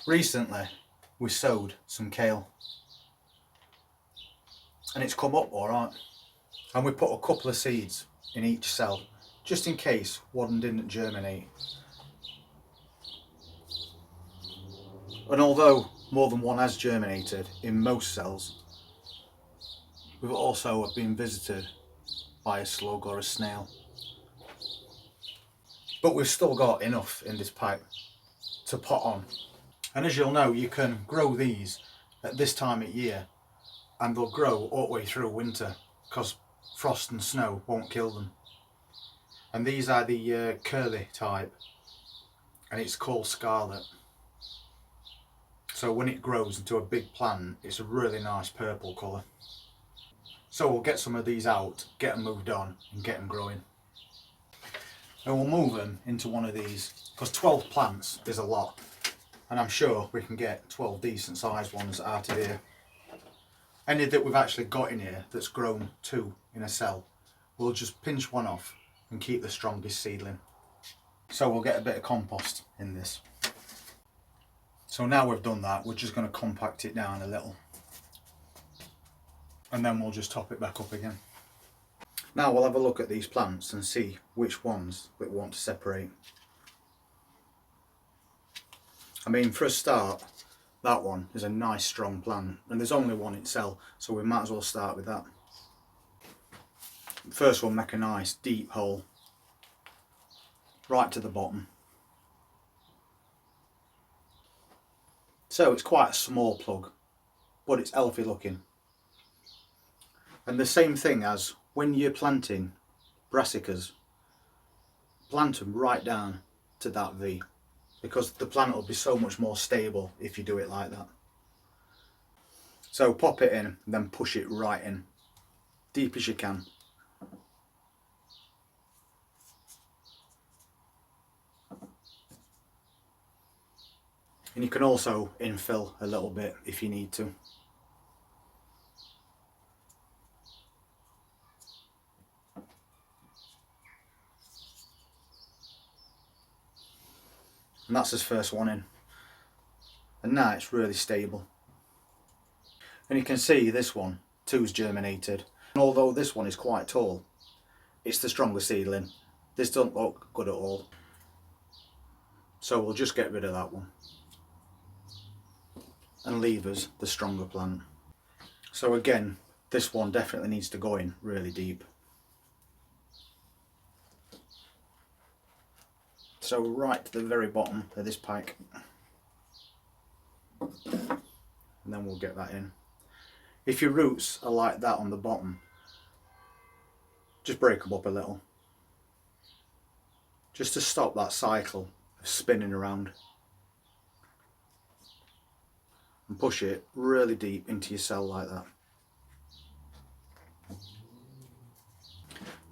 Recently we sowed some kale and it's come up alright, and we put a couple of seeds in each cell just in case one didn't germinate. And although more than one has germinated in most cells, we've also been visited by a slug or a snail. But we've still got enough in this pipe to pot on. And as you'll know, you can grow these at this time of year and they'll grow all the way through winter because frost and snow won't kill them. And these are the curly type, and it's called scarlet. So when it grows into a big plant, it's a really nice purple colour. So we'll get some of these out, get them moved on and get them growing. And we'll move them into one of these because 12 plants is a lot, and I'm sure we can get 12 decent sized ones out of here. Any that we've actually got in here that's grown 2 in a cell, we'll just pinch one off and keep the strongest seedling. So we'll get a bit of compost in this. So now we've done that, we're just going to compact it down a little and then we'll just top it back up again. Now we'll have a look at these plants and see which ones we want to separate. I mean, for a start, that one is a nice strong plant and there's only one in cell, so we might as well start with that. First we'll make a nice deep hole right to the bottom. So it's quite a small plug, but it's healthy looking. And the same thing as when you're planting brassicas, plant them right down to that V, because the plant will be so much more stable if you do it like that. So pop it in and then push it right in, deep as you can. And you can also infill a little bit if you need to. And that's his first one in. And now it's really stable. And you can see this one, 2's germinated. And although this one is quite tall, it's the stronger seedling. This doesn't look good at all. So we'll just get rid of that one and leave us the stronger plant. So again, this one definitely needs to go in really deep. So right to the very bottom of this pike, and then we'll get that in. If your roots are like that on the bottom, just break them up a little, just to stop that cycle of spinning around. And push it really deep into your cell like that.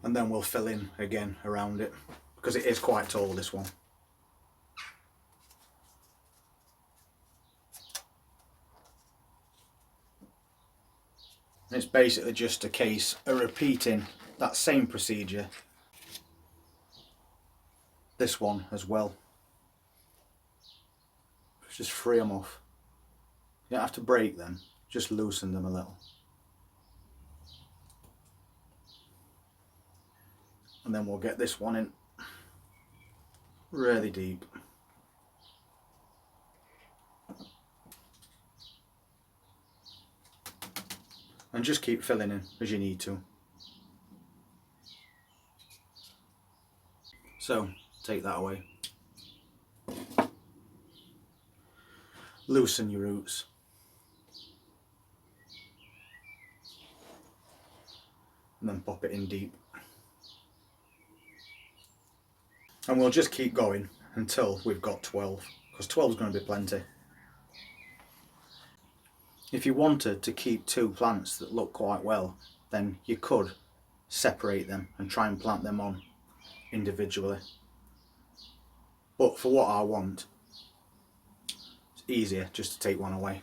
And then we'll fill in again around it, because it is quite tall, this one. And it's basically just a case of repeating that same procedure, this one as well. Just free them off. You don't have to break them, just loosen them a little. And then we'll get this one in really deep. And just keep filling in as you need to. So, take that away. Loosen your roots. And then pop it in deep. And we'll just keep going until we've got 12, because 12 is going to be plenty. If you wanted to keep 2 plants that look quite well, then you could separate them and try and plant them on individually. But for what I want, it's easier just to take one away.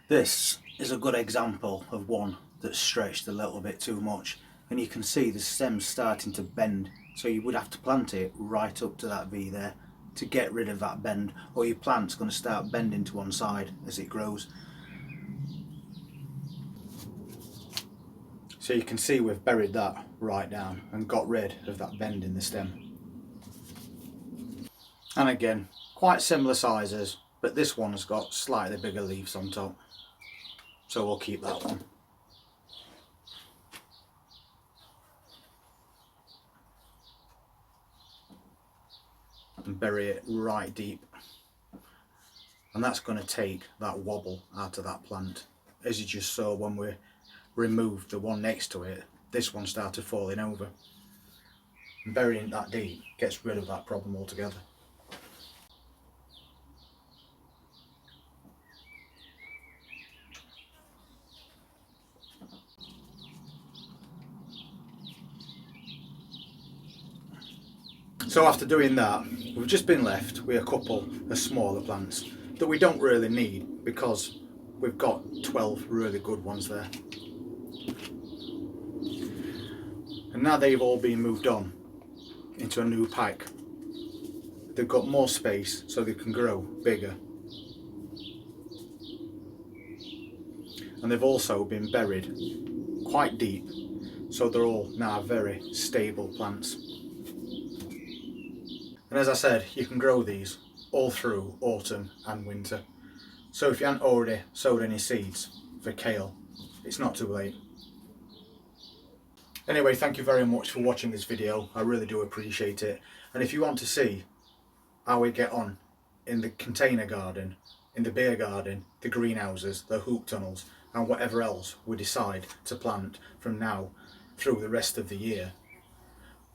This is a good example of one that's stretched a little bit too much, and you can see the stem's starting to bend, so you would have to plant it right up to that V there to get rid of that bend, or your plant's going to start bending to one side as it grows. So you can see we've buried that right down and got rid of that bend in the stem. And again, quite similar sizes, but this one's got slightly bigger leaves on top, so we'll keep that one. And bury it right deep, and that's going to take that wobble out of that plant. As you just saw when we removed the one next to it, this one started falling over, and burying it that deep gets rid of that problem altogether. So after doing that, we've just been left with a couple of smaller plants that we don't really need because we've got 12 really good ones there. And now they've all been moved on into a new pack. They've got more space so they can grow bigger. And they've also been buried quite deep, so they're all now very stable plants. And as I said, you can grow these all through autumn and winter. So if you haven't already sowed any seeds for kale, it's not too late. Anyway, thank you very much for watching this video. I really do appreciate it. And if you want to see how we get on in the container garden, in the beer garden, the greenhouses, the hoop tunnels, and whatever else we decide to plant from now through the rest of the year,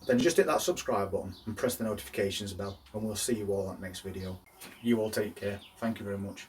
then just hit that subscribe button and press the notifications bell, and we'll see you all at the next video. You all take care. Thank you very much.